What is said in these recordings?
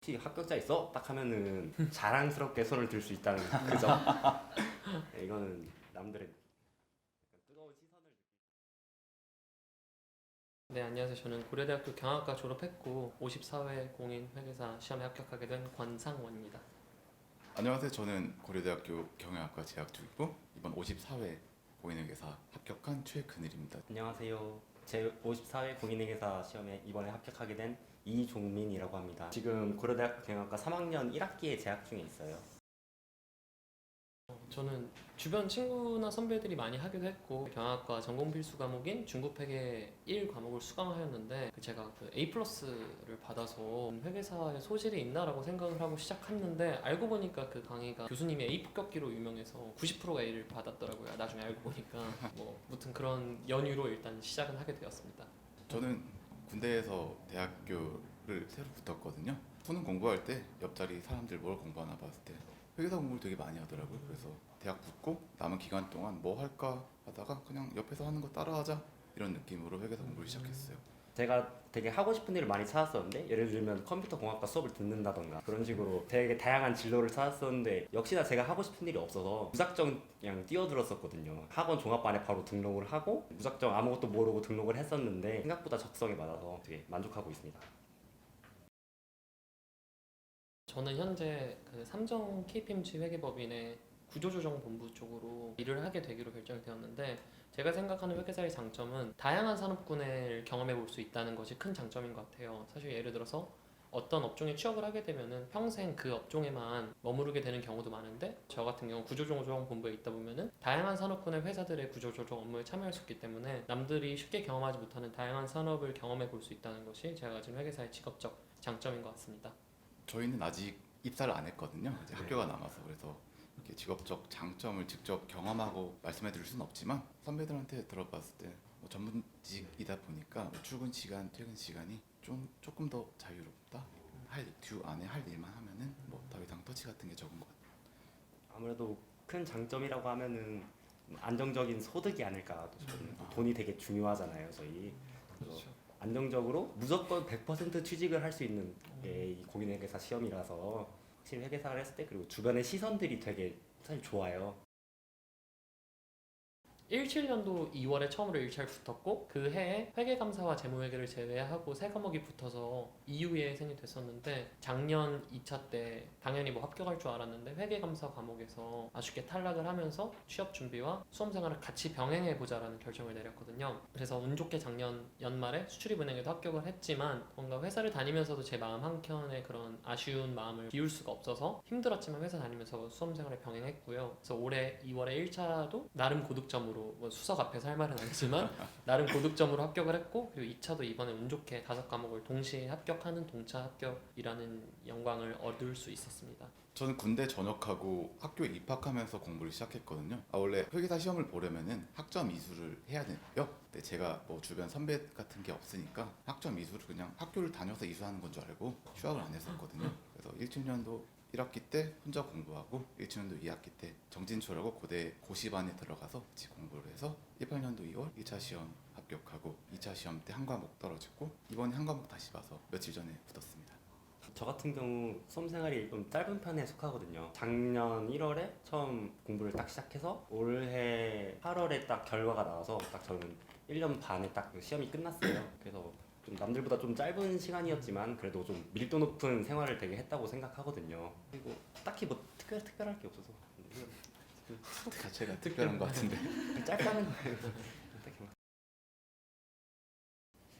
혹시 합격자 있어? 딱 하면은 자랑스럽게 손을 들 수 있다는 그 점. 네, 이거는 남들의 약간 뜨거운 시선을 네, 안녕하세요. 저는 고려대학교 경영학과 졸업했고 54회 공인회계사 시험에 합격하게 된 권상원입니다. 안녕하세요. 저는 고려대학교 경영학과 재학 중이고 이번 54회 공인회계사 합격한 최근일입니다. 안녕하세요. 제 54회 공인회계사 시험에 이번에 합격하게 된 이종민이라고 합니다. 지금 고려대학교 경영학과 3학년 1학기에 재학 중에 있어요. 저는 주변 친구나 선배들이 많이 하기도 했고 경영학과 전공 필수 과목인 중국회계 1 과목을 수강하였는데 제가 그 A+를 받아서 회계사에 소질이 있나라고 생각을 하고 시작했는데 알고 보니까 그 강의가 교수님이 A 폭격기로 유명해서 90%가 A를 받았더라고요. 나중에 알고 보니까 뭐 무튼 그런 연유로 일단 시작은 하게 되었습니다. 저는 군대에서 대학교를 새로 붙었거든요. 수능 공부할 때 옆자리 사람들 뭘 공부하나 봤을 때 회계사 공부를 되게 많이 하더라고요. 그래서 대학 붙고 남은 기간 동안 뭐 할까 하다가 그냥 옆에서 하는 거 따라하자 이런 느낌으로 회계사 공부를 시작했어요. 제가 되게 하고 싶은 일을 많이 찾았었는데 예를 들면 컴퓨터 공학과 수업을 듣는다던가 그런 식으로 되게 다양한 진로를 찾았었는데 역시나 제가 하고 싶은 일이 없어서 무작정 그냥 뛰어들었었거든요. 학원 종합반에 바로 등록을 하고 무작정 아무것도 모르고 등록을 했었는데 생각보다 적성에 맞아서 되게 만족하고 있습니다. 저는 현재 그 삼정 KPMG 회계법인의 구조조정본부 쪽으로 일을 하게 되기로 결정이 되었는데 제가 생각하는 회계사의 장점은 다양한 산업군을 경험해 볼 수 있다는 것이 큰 장점인 것 같아요. 사실 예를 들어서 어떤 업종에 취업을 하게 되면은 평생 그 업종에만 머무르게 되는 경우도 많은데 저 같은 경우 구조조정본부에 있다 보면은 다양한 산업군의 회사들의 구조조정 업무에 참여할 수 있기 때문에 남들이 쉽게 경험하지 못하는 다양한 산업을 경험해 볼 수 있다는 것이 제가 가진 회계사의 직업적 장점인 것 같습니다. 저희는 아직 입사를 안 했거든요. 이제 학교가 남아서 그래서 이렇게 직업적 장점을 직접 경험하고 말씀해 드릴 수는 없지만 선배들한테 들어봤을 때뭐 전문직이다 보니까 뭐 출근 시간, 퇴근 시간이 조금 더 자유롭다. 할 듀 안에 할 일만 하면은 뭐 더 이상 터치 같은 게 적은 것 같아요. 아무래도 큰 장점이라고 하면은 안정적인 소득이 아닐까. 또 저는 아, 돈이 되게 중요하잖아요, 저희. 그래서 그렇죠. 안정적으로 무조건 100% 취직을 할 수 있는 게 이 공인회계사 시험이라서 확실히 회계사를 했을 때 그리고 주변의 시선들이 되게 사실 좋아요. 17년도 2월에 처음으로 1차를 붙었고 그 해에 회계감사와 재무회계를 제외하고 세 과목이 붙어서 이유예생이 됐었는데 작년 2차 때 당연히 뭐 합격할 줄 알았는데 회계감사 과목에서 아쉽게 탈락을 하면서 취업 준비와 수험 생활을 같이 병행해 보자라는 결정을 내렸거든요. 그래서 운 좋게 작년 연말에 수출입은행에도 합격을 했지만 뭔가 회사를 다니면서도 제 마음 한켠에 그런 아쉬운 마음을 비울 수가 없어서 힘들었지만 회사 다니면서 수험 생활을 병행했고요. 그래서 올해 2월에 1차도 나름 고득점으로 뭐 수석 앞에서 할 말은 아니지만 나름 고득점으로 합격을 했고 그리고 2차도 이번에 운 좋게 5과목을 동시에 합격하는 동차 합격이라는 영광을 얻을 수 있었습니다. 저는 군대 전역하고 학교에 입학하면서 공부를 시작했거든요. 원래 회계사 시험을 보려면은 학점 이수를 해야 돼요. 근데 제가 뭐 주변 선배 같은 게 없으니까 학점 이수를 그냥 학교를 다녀서 이수하는 건 줄 알고 휴학을 안 했었거든요. 그래서 17년도 1학기 때 혼자 공부하고 17년도 2학기 때 정진초라고 고대 고시반에 들어가서 같이 공부를 해서 18년도 2월 1차 시험 합격하고 2차 시험 때 한 과목 떨어지고 이번에 한 과목 다시 봐서 며칠 전에 붙었습니다. 저 같은 경우 수험 생활이 좀 짧은 편에 속하거든요. 작년 1월에 처음 공부를 딱 시작해서 올해 8월에 딱 결과가 나와서 딱 저는 1년 반에 딱 시험이 끝났어요. 그래서 좀 남들보다 좀 짧은 시간이었지만 그래도 좀 밀도 높은 생활을 되게 했다고 생각하거든요. 그리고 딱히 뭐 특별할 게 없어서 자체가 특별한 것 같은데. 짧다는 거예요. 딱히 뭐.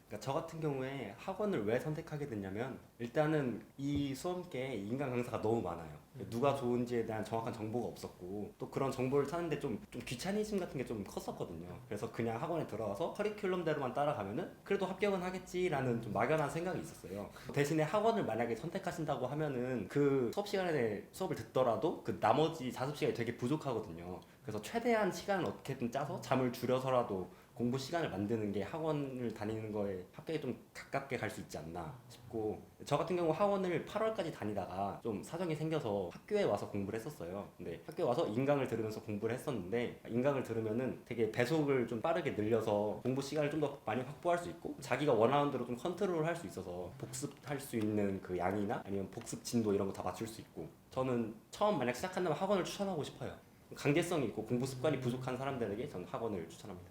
그러니까 저 같은 경우에 학원을 왜 선택하게 됐냐면 일단은 이 수험계에 인간 강사가 너무 많아요. 누가 좋은지에 대한 정확한 정보가 없었고 또 그런 정보를 찾는데 좀 귀차니즘 같은 게 좀 컸었거든요. 그래서 그냥 학원에 들어가서 커리큘럼대로만 따라가면은 그래도 합격은 하겠지라는 좀 막연한 생각이 있었어요. 대신에 학원을 만약에 선택하신다고 하면은 그 수업 시간에 수업을 듣더라도 그 나머지 자습 시간이 되게 부족하거든요. 그래서 최대한 시간을 어떻게든 짜서 잠을 줄여서라도 공부 시간을 만드는 게 학원을 다니는 거에 합격에 좀 가깝게 갈 수 있지 않나 싶고, 저 같은 경우 학원을 8월까지 다니다가 좀 사정이 생겨서 학교에 와서 공부를 했었어요. 근데 학교에 와서 인강을 들으면서 공부를 했었는데, 인강을 들으면은 되게 배속을 좀 빠르게 늘려서 공부 시간을 좀 더 많이 확보할 수 있고 자기가 원하는 대로 좀 컨트롤 할 수 있어서 복습할 수 있는 그 양이나 아니면 복습 진도 이런 거 다 맞출 수 있고, 저는 처음 만약 시작한다면 학원을 추천하고 싶어요. 강제성이 있고 공부 습관이 부족한 사람들에게 저는 학원을 추천합니다.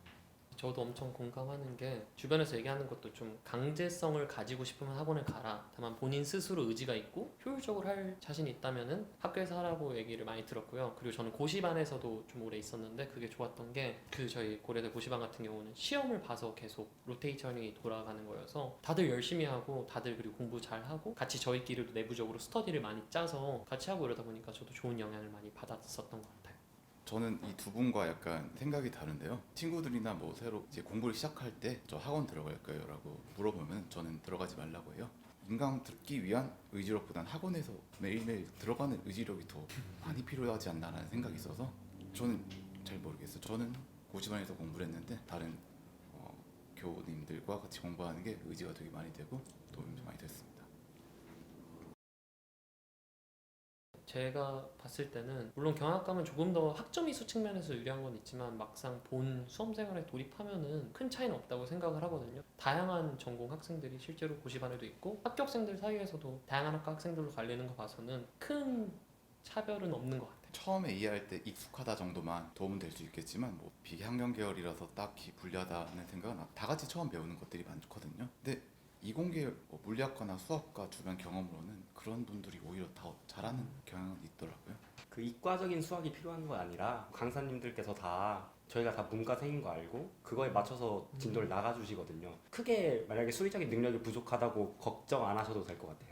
저도 엄청 공감하는 게, 주변에서 얘기하는 것도 좀 강제성을 가지고 싶으면 학원을 가라. 다만 본인 스스로 의지가 있고 효율적으로 할 자신이 있다면은 학교에서 하라고 얘기를 많이 들었고요. 그리고 저는 고시반에서도 좀 오래 있었는데 그게 좋았던 게, 그 저희 고려대 고시반 같은 경우는 시험을 봐서 계속 로테이션이 돌아가는 거여서 다들 열심히 하고 다들 그리고 공부 잘 하고 같이 저희끼리도 내부적으로 스터디를 많이 짜서 같이 하고 이러다 보니까 저도 좋은 영향을 많이 받았었던 것 같아요. 저는 이 두 분과 약간 생각이 다른데요. 친구들이나 뭐 새로 이제 공부를 시작할 때 저 학원 들어갈까요? 라고 물어보면 저는 들어가지 말라고 해요. 인강 듣기 위한 의지력보단 학원에서 매일매일 들어가는 의지력이 더 많이 필요하지 않나라는 생각이 있어서 저는 잘 모르겠어요. 저는 고시반에서 공부를 했는데 다른 교우님들과 같이 공부하는 게 의지가 되게 많이 되고 도움이 많이 됐습니다. 제가 봤을 때는 물론 경학과는 조금 더 학점 이수 측면에서 유리한 건 있지만 막상 본 수험 생활에 돌입하면은 큰 차이는 없다고 생각을 하거든요. 다양한 전공 학생들이 실제로 고시반에도 있고 합격생들 사이에서도 다양한 학과 학생들로 갈리는 거 봐서는 큰 차별은 없는 것 같아요. 처음에 이해할 때 익숙하다 정도만 도움은 될 수 있겠지만 뭐 비환경 계열이라서 딱히 불리하다는 생각은 다 같이 처음 배우는 것들이 많거든요. 근데 이공계 뭐 물리학과나 수학과 주변 경험으로는 그런 분들이 오히려 더 잘하는 경향은 있더라고요. 그 이과적인 수학이 필요한 거 아니라 강사님들께서 다 저희가 다 문과생인 거 알고 그거에 맞춰서 진도를 나가주시거든요. 크게 만약에 수리적인 능력이 부족하다고 걱정 안 하셔도 될 것 같아요.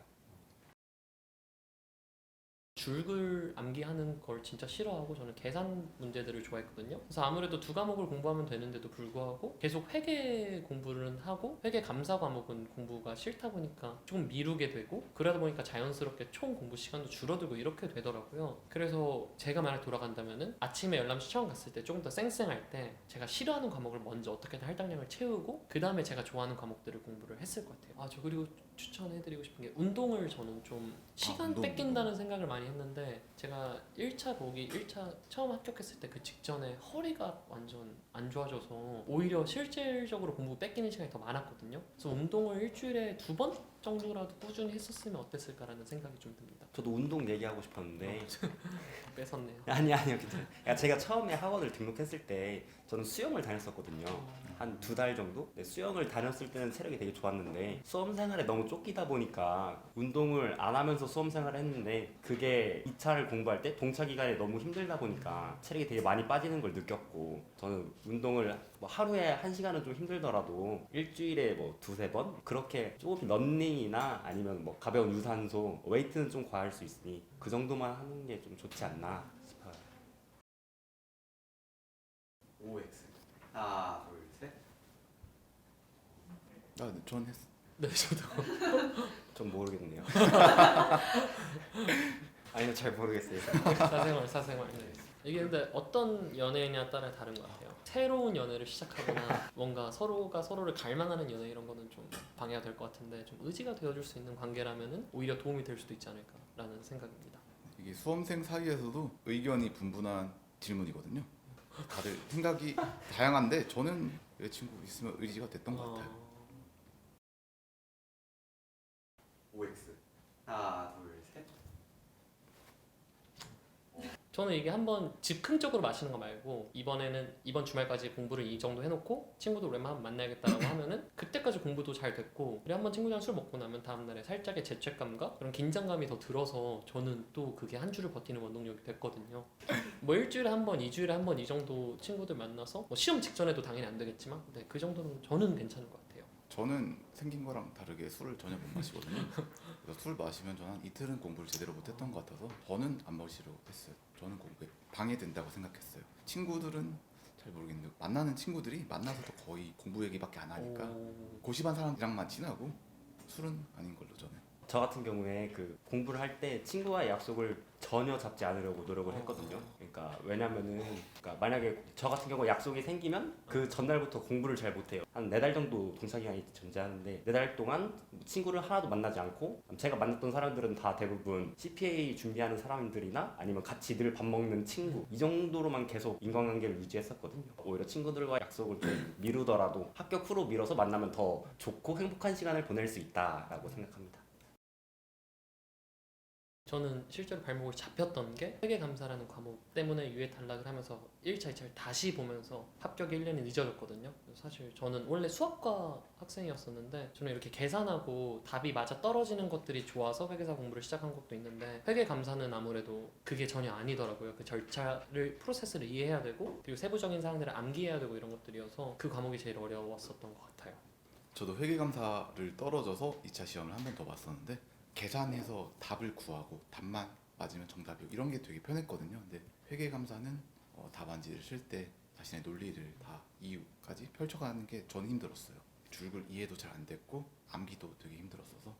줄글 암기하는 걸 진짜 싫어하고 저는 계산 문제들을 좋아했거든요. 그래서 아무래도 두 과목을 공부하면 되는데도 불구하고 계속 회계 공부를 하고 회계 감사 과목은 공부가 싫다 보니까 조금 미루게 되고, 그러다 보니까 자연스럽게 총 공부 시간도 줄어들고 이렇게 되더라고요. 그래서 제가 만약 돌아간다면은 아침에 열람시 처음 갔을 때 조금 더 쌩쌩할 때 제가 싫어하는 과목을 먼저 어떻게든 할당량을 채우고 그 다음에 제가 좋아하는 과목들을 공부를 했을 것 같아요. 저 그리고 추천해드리고 싶은 게, 운동을 저는 좀 시간 운동. 뺏긴다는 생각을 많이 했는데, 제가 1차 보기 1차 처음 합격했을 때 그 직전에 허리가 완전 안 좋아져서 오히려 실질적으로 공부 뺏기는 시간이 더 많았거든요. 그래서 운동을 일주일에 2번 정도라도 꾸준히 했었으면 어땠을까라는 생각이 좀 듭니다. 저도 운동 얘기하고 싶었는데 뺏었네요. 아니요 괜찮아요. 제가 처음에 학원을 등록했을 때 저는 수영을 다녔었거든요. 한 2달 정도? 네, 수영을 다녔을 때는 체력이 되게 좋았는데 수험 생활에 너무 쫓기다 보니까 운동을 안 하면서 수험 생활을 했는데, 그게 2차를 공부할 때 동차 기간에 너무 힘들다 보니까 체력이 되게 많이 빠지는 걸 느꼈고, 저는 운동을 뭐 하루에 1시간은 좀 힘들더라도 일주일에 뭐 2-3번 그렇게 조금 런닝이나 아니면 뭐 가벼운 유산소, 웨이트는 좀 과할 수 있으니 그 정도만 하는 게 좀 좋지 않나 싶어요. OX 하나 둘 셋. 네, 전 했어요. 네, 저도. 전 모르겠네요. 아니요 잘 모르겠어요. 사생활. 네. 이게 근데 어떤 연애냐에 따라 다른 것 같아요. 새로운 연애를 시작하거나 뭔가 서로가 서로를 갈망하는 연애 이런 거는 좀 방해가 될 것 같은데, 좀 의지가 되어줄 수 있는 관계라면은 오히려 도움이 될 수도 있지 않을까라는 생각입니다. 이게 수험생 사이에서도 의견이 분분한 질문이거든요. 다들 생각이 다양한데 저는 여자친구 있으면 의지가 됐던 것 같아요. OX 하나 둘 셋. 저는 이게 한번 즉흥적으로 마시는 거 말고, 이번 주말까지 공부를 이 정도 해놓고 친구들 오랜만에 한번 만나야겠다라고 하면은 그때까지 공부도 잘 됐고, 그리고 한번 친구들이랑 술 먹고 나면 다음날에 살짝의 죄책감과 그런 긴장감이 더 들어서 저는 또 그게 한 주를 버티는 원동력이 됐거든요. 뭐 일주일에 한 번, 2주일에 한 번 이 정도 친구들 만나서, 뭐 시험 직전에도 당연히 안 되겠지만 그 정도는 저는 괜찮은 것 같아요. 저는 생긴 거랑 다르게 술을 전혀 못 마시거든요. 그래서 술 마시면 저는 한 이틀은 공부를 제대로 못했던 것 같아서 저는 안 마시려고 했어요. 저는 공부에 방해된다고 생각했어요. 친구들은 잘 모르겠는데 만나는 친구들이 만나서도 거의 공부 얘기밖에 안 하니까 고시반 사람들이랑만 친하고 술은 아닌 걸로 저는. 저 같은 경우에 그 공부를 할 때 친구와의 약속을 전혀 잡지 않으려고 노력을 했거든요. 그러니까 왜냐면은 그러니까 만약에 저 같은 경우 약속이 생기면 그 전날부터 공부를 잘 못해요. 한 4달 정도 동차 기간이 존재하는데 4달 동안 친구를 하나도 만나지 않고 제가 만났던 사람들은 다 대부분 CPA 준비하는 사람들이나 아니면 같이 늘 밥 먹는 친구 이 정도로만 계속 인간관계를 유지했었거든요. 오히려 친구들과 약속을 좀 미루더라도 합격 후로 미뤄서 만나면 더 좋고 행복한 시간을 보낼 수 있다라고 생각합니다. 저는 실제로 발목을 잡혔던 게 회계감사라는 과목 때문에 유예 탈락을 하면서 1차, 2차를 다시 보면서 합격이 1년이 늦어졌거든요. 사실 저는 원래 수학과 학생이었었는데 저는 이렇게 계산하고 답이 맞아 떨어지는 것들이 좋아서 회계사 공부를 시작한 것도 있는데 회계감사는 아무래도 그게 전혀 아니더라고요. 그 절차를 프로세스를 이해해야 되고 그리고 세부적인 사항들을 암기해야 되고 이런 것들이어서 그 과목이 제일 어려웠었던 것 같아요. 저도 회계감사를 떨어져서 2차 시험을 한 번 더 봤었는데 계산해서 답을 구하고 답만 맞으면 정답이고 이런 게 되게 편했거든요. 근데 회계감사는 답안지를 쓸 때 자신의 논리를 다 이유까지 펼쳐가는 게 저는 힘들었어요. 줄글 이해도 잘 안 됐고 암기도 되게 힘들었어서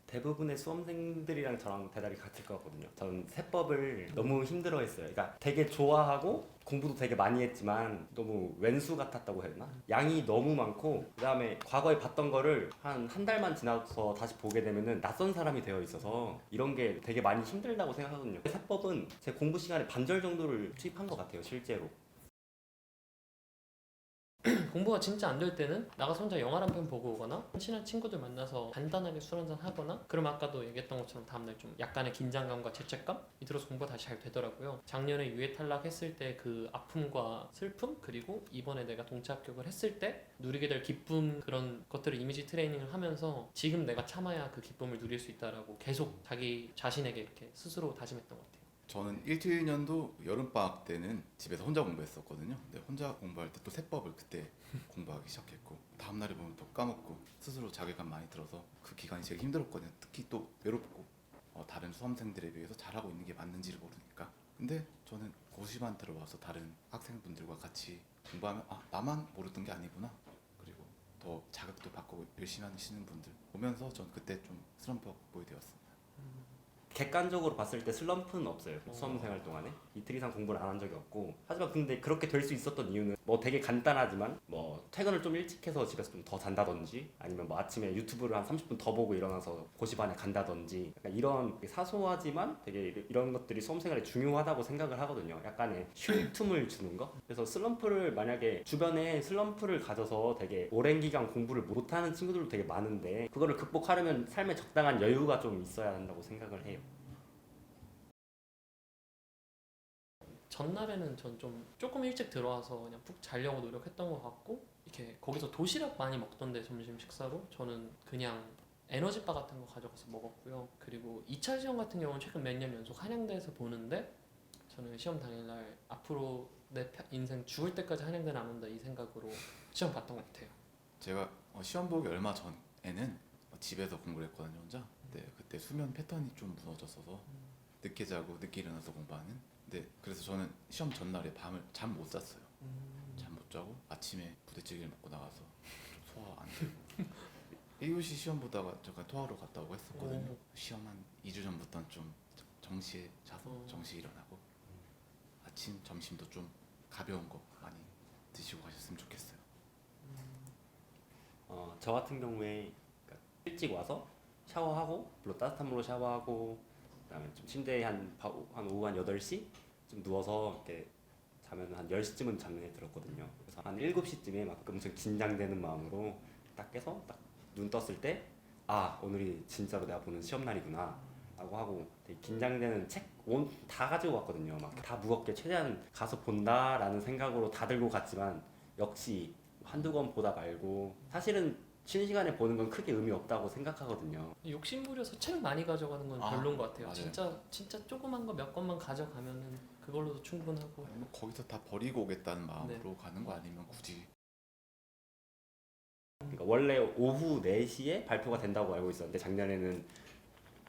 대부분의 수험생들이랑 저랑 대답이 같을 것 같거든요. 저는 세법을 너무 힘들어했어요. 그러니까 되게 좋아하고 공부도 되게 많이 했지만 너무 웬수 같았다고 해야 되나? 양이 너무 많고 그다음에 과거에 봤던 거를 한 달만 지나서 다시 보게 되면은 낯선 사람이 되어 있어서 이런 게 되게 많이 힘들다고 생각하거든요. 세법은 제 공부 시간의 반절 정도를 투입한 것 같아요, 실제로. 공부가 진짜 안 될 때는 나가서 혼자 영화 한 편 보고 오거나 친한 친구들 만나서 간단하게 술 한잔 하거나 그럼 아까도 얘기했던 것처럼 다음날 좀 약간의 긴장감과 죄책감이 들어서 공부가 다시 잘 되더라고요. 작년에 유예 탈락했을 때 그 아픔과 슬픔 그리고 이번에 내가 동차 합격을 했을 때 누리게 될 기쁨 그런 것들을 이미지 트레이닝을 하면서 지금 내가 참아야 그 기쁨을 누릴 수 있다라고 계속 자기 자신에게 이렇게 스스로 다짐했던 것 같아요. 저는 1년도 여름방학 때는 집에서 혼자 공부했었거든요. 근데 혼자 공부할 때 또 세법을 그때 공부하기 시작했고 다음날에 보면 또 까먹고 스스로 자괴감 많이 들어서 그 기간이 제일 힘들었거든요. 특히 또 외롭고 다른 수험생들에 비해서 잘하고 있는 게 맞는지를 모르니까. 근데 저는 고시반 들어와서 다른 학생분들과 같이 공부하면 나만 모르던 게 아니구나. 그리고 더 자극도 받고 열심히 하시는 분들 보면서 전 그때 좀 슬럼프가 극복이 되었습니다. 객관적으로 봤을 때 슬럼프는 없어요. 수험생활 동안에 이틀 이상 공부를 안 한 적이 없고 하지만 근데 그렇게 될 수 있었던 이유는 뭐 되게 간단하지만 뭐 퇴근을 좀 일찍 해서 집에서 좀 더 잔다든지 아니면 뭐 아침에 유튜브를 한 30분 더 보고 일어나서 고시반에 간다든지 약간 이런 사소하지만 되게 이런 것들이 수험생활에 중요하다고 생각을 하거든요. 약간의 쉴 틈을 주는 거. 그래서 슬럼프를 만약에 주변에 슬럼프를 가져서 되게 오랜 기간 공부를 못하는 친구들도 되게 많은데 그거를 극복하려면 삶에 적당한 여유가 좀 있어야 한다고 생각을 해요. 전날에는 전 좀 조금 일찍 들어와서 그냥 푹 자려고 노력했던 것 같고 이렇게 거기서 도시락 많이 먹던데 점심 식사로 저는 그냥 에너지바 같은 거 가져가서 먹었고요. 그리고 2차 시험 같은 경우는 최근 몇 년 연속 한양대에서 보는데 저는 시험 당일날 앞으로 내 인생 죽을 때까지 한양대는 안 온다 이 생각으로 시험 봤던 것 같아요. 제가 시험 보기 얼마 전에는 집에서 공부를 했거든요, 혼자. 근데 그때 수면 패턴이 좀 무너졌어서 늦게 자고 늦게 일어나서 공부하는. 근데 그래서 저는 시험 전날에 밤을 잠 못 잤어요. 잠 못 자고 아침에 부대찌개를 먹고 나가서 좀 소화 안 되고 1교시 시험 보다가 잠깐 토하러 갔다 오고 했었거든요. 시험 한 2주 전부터는 좀 정시에 자서 정시에 일어나고 아침, 점심도 좀 가벼운 거 많이 드시고 가셨으면 좋겠어요. 저 같은 경우에 그러니까 일찍 와서 샤워하고 물론 따뜻한 물로 샤워하고 그다음에 좀 침대에 한 오후 한 8시 좀 누워서 이렇게 자면 한 10시쯤은 잠에 들었거든요. 그래서 한 7시쯤에 막 엄청 긴장되는 마음으로 딱 깨서 딱 눈 떴을 때 오늘이 진짜로 내가 보는 시험 날이구나 라고 하고 되게 긴장되는 책 다 가지고 왔거든요. 막 다 무겁게 최대한 가서 본다라는 생각으로 다 들고 갔지만 역시 한두 권 보다 말고 사실은 쉬는 시간에 보는 건 크게 의미 없다고 생각하거든요. 욕심 부려서 책 많이 가져가는 건 별로인 것 같아요. 맞아요. 진짜 조그만 거 몇 권만 가져가면은 그걸로도 충분하고. 아니면 거기서 다 버리고 오겠다는 마음으로 가는 거 아니면 굳이. 그러니까 원래 오후 4시에 발표가 된다고 알고 있었는데 작년에는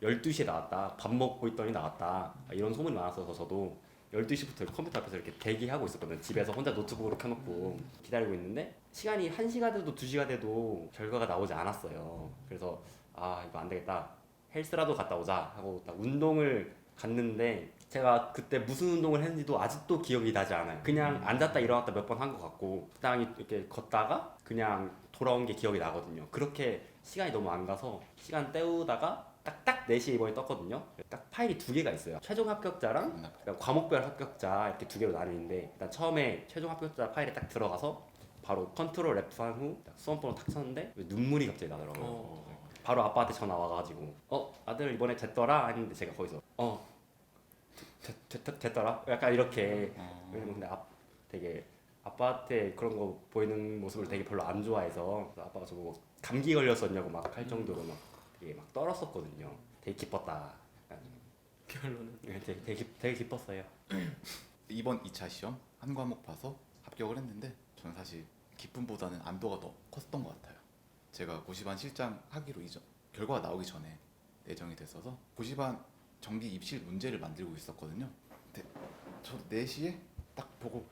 12시에 나왔다. 밥 먹고 있더니 나왔다. 이런 소문이 많았어서 저도 12시부터 컴퓨터 앞에서 이렇게 대기하고 있었거든요. 집에서 혼자 노트북으로 켜놓고 기다리고 있는데 시간이 1시가 돼도 2시가 돼도 결과가 나오지 않았어요. 그래서 이거 안 되겠다. 헬스라도 갔다 오자 하고 딱 운동을 갔는데 제가 그때 무슨 운동을 했는지도 아직도 기억이 나지 않아요. 그냥 앉았다 일어났다 몇 번 한 것 같고 적당히 이렇게 걷다가 그냥 돌아온 게 기억이 나거든요. 그렇게 시간이 너무 안 가서 시간 때우다가 딱 4시에 이번에 떴거든요. 딱 파일이 2개가 있어요. 최종 합격자랑 그러니까 과목별 합격자 이렇게 2개로 나뉘는데 일단 처음에 최종 합격자 파일에 딱 들어가서 바로 컨트롤 F 한 후 수험번호 탁 쳤는데 눈물이 갑자기 나더라고요. 바로 아빠한테 전화 와가지고 아들 이번에 됐더라 했는데 제가 거기서 됐더라? 약간 이렇게. 왜냐면 근데 되게 아빠한테 그런 거 보이는 모습을 되게 별로 안 좋아해서 아빠가 저보고 감기 걸렸었냐고 막 할 정도로 막 되게 막 떨었었거든요. 되게 기뻤다. 결론은 되게 기뻤어요. 이번 2차 시험 한 과목 봐서 합격을 했는데 저는 사실 기쁨보다는 안도가 더 컸던 것 같아요. 제가 고시반 실장 하기로 이전 결과가 나오기 전에 예정이 됐어서 고시반 정기 입실 문제를 만들고 있었거든요. 근데 저 4시에 딱 보고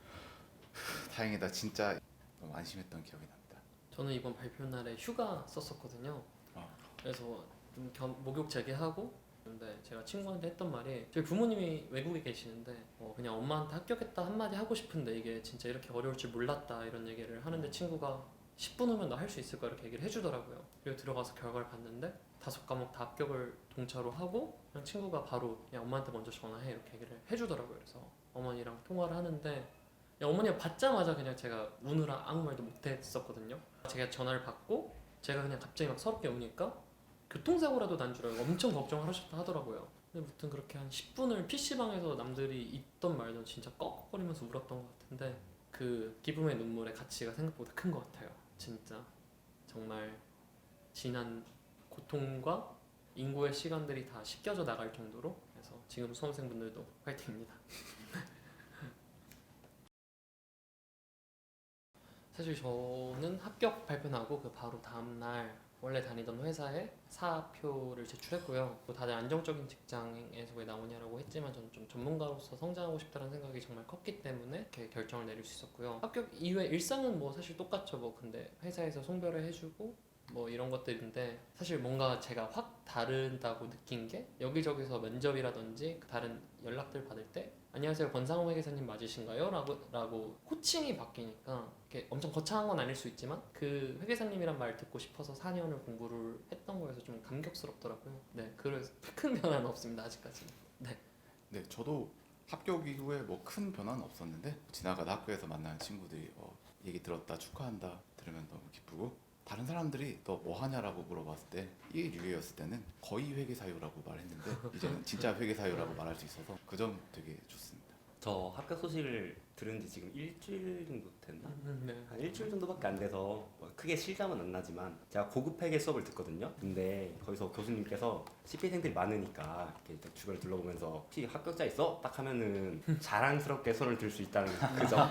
다행이다 진짜 너무 안심했던 기억이 납니다. 저는 이번 발표 날에 휴가 썼었거든요. 아. 그래서 좀 목욕 재개하고 근데 제가 친구한테 했던 말이 저희 부모님이 외국에 계시는데 그냥 엄마한테 합격했다 한마디 하고 싶은데 이게 진짜 이렇게 어려울 줄 몰랐다 이런 얘기를 하는데 친구가 10분 후면 너 할 수 있을 거야 이렇게 얘기를 해주더라고요. 그리고 들어가서 결과를 봤는데 5과목 다 합격을 동차로 하고 그냥 친구가 바로 그냥 엄마한테 먼저 전화해 이렇게 얘기를 해주더라고요. 그래서 어머니랑 통화를 하는데 그냥 어머니가 받자마자 그냥 제가 우느라 아무 말도 못했었거든요. 제가 전화를 받고 제가 그냥 갑자기 막 서럽게 우니까 교통사고라도 난 줄 알고 엄청 걱정을 하셨다 하더라고요. 근데 무튼 그렇게 한 10분을 PC방에서 남들이 있던 말던 진짜 꺽꺽거리면서 울었던 것 같은데 그 기쁨의 눈물의 가치가 생각보다 큰 것 같아요. 진짜 정말 지난 고통과 인고의 시간들이 다 씻겨져 나갈 정도로. 그래서 지금 수험생분들도 화이팅입니다. 사실 저는 합격 발표 나고 그 바로 다음날 원래 다니던 회사에 사표를 제출했고요. 뭐 다들 안정적인 직장에서 왜 나오냐라고 했지만 저는 좀 전문가로서 성장하고 싶다는 생각이 정말 컸기 때문에 이렇게 결정을 내릴 수 있었고요. 합격 이후에 일상은 뭐 사실 똑같죠. 뭐 근데 회사에서 송별을 해주고 뭐 이런 것들인데 사실 뭔가 제가 확 다르다고 느낀 게 여기저기서 면접이라든지 다른 연락들 받을 때 안녕하세요 권상호 회계사님 맞으신가요? 라고 호칭이 바뀌니까 이렇게 엄청 거창한 건 아닐 수 있지만 그 회계사님이란 말 듣고 싶어서 4년을 공부를 했던 거여서 좀 감격스럽더라고요. 네, 그래서 큰 변화는 없습니다 아직까지. 네, 저도 합격 이후에 뭐 큰 변화는 없었는데 지나가다 학교에서 만나는 친구들이 얘기 들었다 축하한다 들으면 너무 기쁘고 다른 사람들이 너 뭐 하냐라고 물어봤을 때 이 류였을 때는 거의 회계사유라고 말했는데 이제는 진짜 회계사유라고 말할 수 있어서 그 점 되게 좋습니다. 저 합격 소식을 들은 지 지금 일주일 정도 됐나? 네. 한 일주일 정도밖에 안 돼서 뭐 크게 실감은 안 나지만 제가 고급 회계 수업을 듣거든요. 근데 거기서 교수님께서 CP생들이 많으니까 이렇게 딱 주변을 둘러보면서 혹시 합격자 있어? 딱 하면은 자랑스럽게 손을 들 수 있다는 그 점.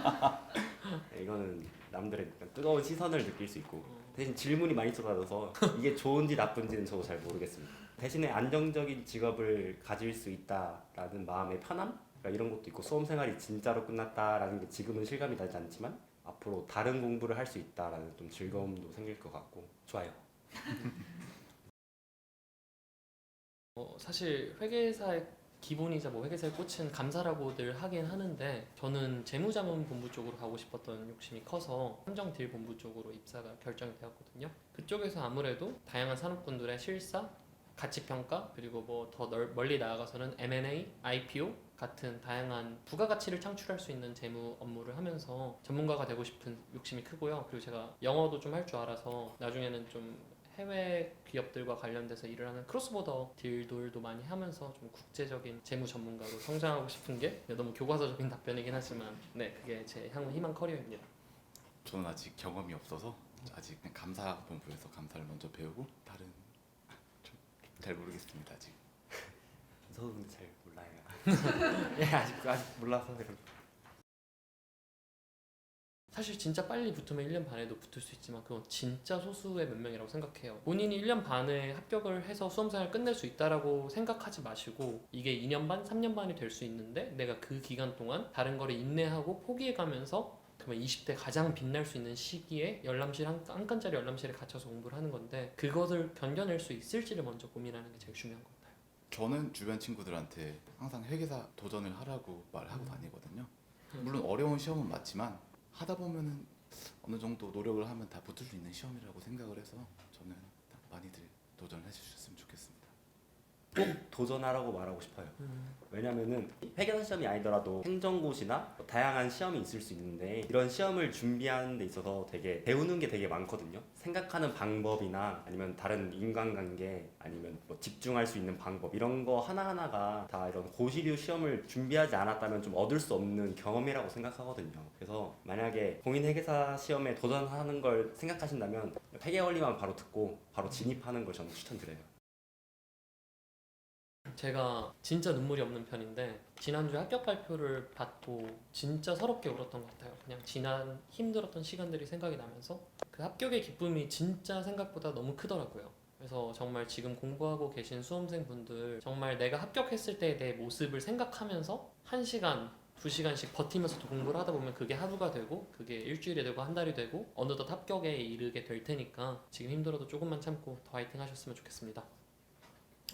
네, 이거는 남들의 약간 뜨거운 시선을 느낄 수 있고 대신 질문이 많이 쏟아져서 이게 좋은지 나쁜지는 저도 잘 모르겠습니다. 대신에 안정적인 직업을 가질 수 있다라는 마음의 편함? 그러니까 이런 것도 있고 수험 생활이 진짜로 끝났다라는 게 지금은 실감이 나지 않지만 앞으로 다른 공부를 할 수 있다라는 좀 즐거움도 생길 것 같고 좋아요. 사실 회계사의 기본이자 뭐 회계사에 꽂힌 감사라고들 하긴 하는데 저는 재무자문본부 쪽으로 가고 싶었던 욕심이 커서 함정딜본부 쪽으로 입사가 결정이 되었거든요. 그쪽에서 아무래도 다양한 산업군들의 실사, 가치평가 그리고 뭐 더 멀리 나아가서는 M&A, IPO 같은 다양한 부가가치를 창출할 수 있는 재무 업무를 하면서 전문가가 되고 싶은 욕심이 크고요. 그리고 제가 영어도 좀 할 줄 알아서 나중에는 좀 해외 기업들과 관련돼서 일을 하는 크로스보더 딜들도 많이 하면서 좀 국제적인 재무 전문가로 성장하고 싶은 게 너무 교과서적인 답변이긴 하지만 네, 그게 제 향후 희망 커리어입니다. 저는 아직 경험이 없어서 아직 그냥 감사본부에서 감사를 먼저 배우고 다른 잘 모르겠습니다 아직. 저도 근데 잘 몰라요. 예, 아직 몰라서 그런. 사실 진짜 빨리 붙으면 1년 반에도 붙을 수 있지만 그건 진짜 소수의 몇 명이라고 생각해요. 본인이 1년 반에 합격을 해서 수험생활을 끝낼 수 있다라고 생각하지 마시고 이게 2년 반, 3년 반이 될 수 있는데 내가 그 기간 동안 다른 거를 인내하고 포기해가면서 그러면 20대 가장 빛날 수 있는 시기에 열람실 한 칸짜리 열람실에 갇혀서 공부를 하는 건데 그것을 견뎌낼 수 있을지를 먼저 고민하는 게 제일 중요한 것 같아요. 저는 주변 친구들한테 항상 회계사 도전을 하라고 말하고 다니거든요. 물론 어려운 시험은 맞지만 하다 보면은 어느 정도 노력을 하면 다 붙을 수 있는 시험이라고 생각을 해서 저는 많이들 도전을 해주셨으면 좋겠습니다. 꼭 도전하라고 말하고 싶어요. 왜냐면은 회계사 시험이 아니더라도 행정고시나 다양한 시험이 있을 수 있는데 이런 시험을 준비하는 데 있어서 되게 배우는 게 되게 많거든요. 생각하는 방법이나 아니면 다른 인간관계 아니면 뭐 집중할 수 있는 방법 이런 거 하나하나가 다 이런 고시류 시험을 준비하지 않았다면 좀 얻을 수 없는 경험이라고 생각하거든요. 그래서 만약에 공인회계사 시험에 도전하는 걸 생각하신다면 회계원리만 바로 듣고 바로 진입하는 걸 저는 추천드려요. 제가 진짜 눈물이 없는 편인데 지난주에 합격 발표를 받고 진짜 서럽게 울었던 것 같아요. 그냥 지난 힘들었던 시간들이 생각이 나면서 그 합격의 기쁨이 진짜 생각보다 너무 크더라고요. 그래서 정말 지금 공부하고 계신 수험생분들 정말 내가 합격했을 때의 내 모습을 생각하면서 1시간, 2시간씩 버티면서 또 공부를 하다 보면 그게 하루가 되고 그게 일주일이 되고 한 달이 되고 어느덧 합격에 이르게 될 테니까 지금 힘들어도 조금만 참고 더 화이팅 하셨으면 좋겠습니다.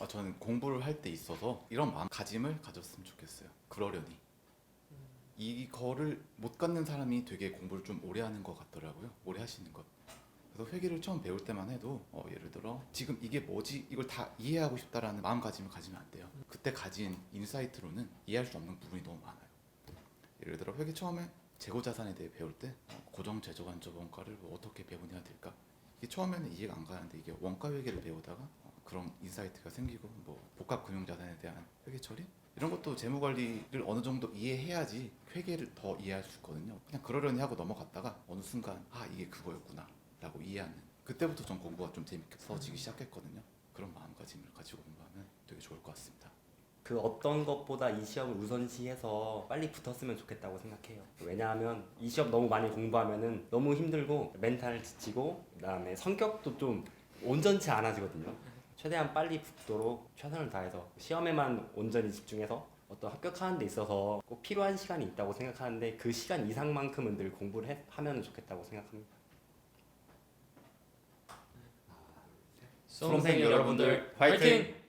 저는 공부를 할 때 있어서 이런 마음가짐을 가졌으면 좋겠어요. 그러려니 이거를 못 갖는 사람이 되게 공부를 좀 오래 하는 것 같더라고요. 오래 하시는 것. 그래서 회계를 처음 배울 때만 해도 예를 들어 지금 이게 뭐지? 이걸 다 이해하고 싶다라는 마음가짐을 가지면 안 돼요. 그때 가진 인사이트로는 이해할 수 없는 부분이 너무 많아요. 예를 들어 회계 처음에 재고자산에 대해 배울 때 고정제조간접 원가를 어떻게 배분해야 될까? 이게 처음에는 이해가 안 가는데 이게 원가 회계를 배우다가 그런 인사이트가 생기고 뭐 복합금융자산에 대한 회계 처리 이런 것도 재무관리를 어느 정도 이해해야지 회계를 더 이해할 수 있거든요. 그냥 그러려니 하고 넘어갔다가 어느 순간 이게 그거였구나 라고 이해하는 그때부터 전 공부가 좀 재밌어지기 시작했거든요. 그런 마음가짐을 가지고 공부하면 되게 좋을 것 같습니다. 그 어떤 것보다 이 시험을 우선시해서 빨리 붙었으면 좋겠다고 생각해요. 왜냐하면 이 시험 너무 많이 공부하면은 너무 힘들고 멘탈 지치고 그다음에 성격도 좀 온전치 않아지거든요. 최대한 빨리 붙도록 최선을 다해서 시험에만 온전히 집중해서 어떤 합격하는 데 있어서 꼭 필요한 시간이 있다고 생각하는데 그 시간 이상만큼은 늘 공부를 하면 좋겠다고 생각합니다. 수험생 여러분들 화이팅!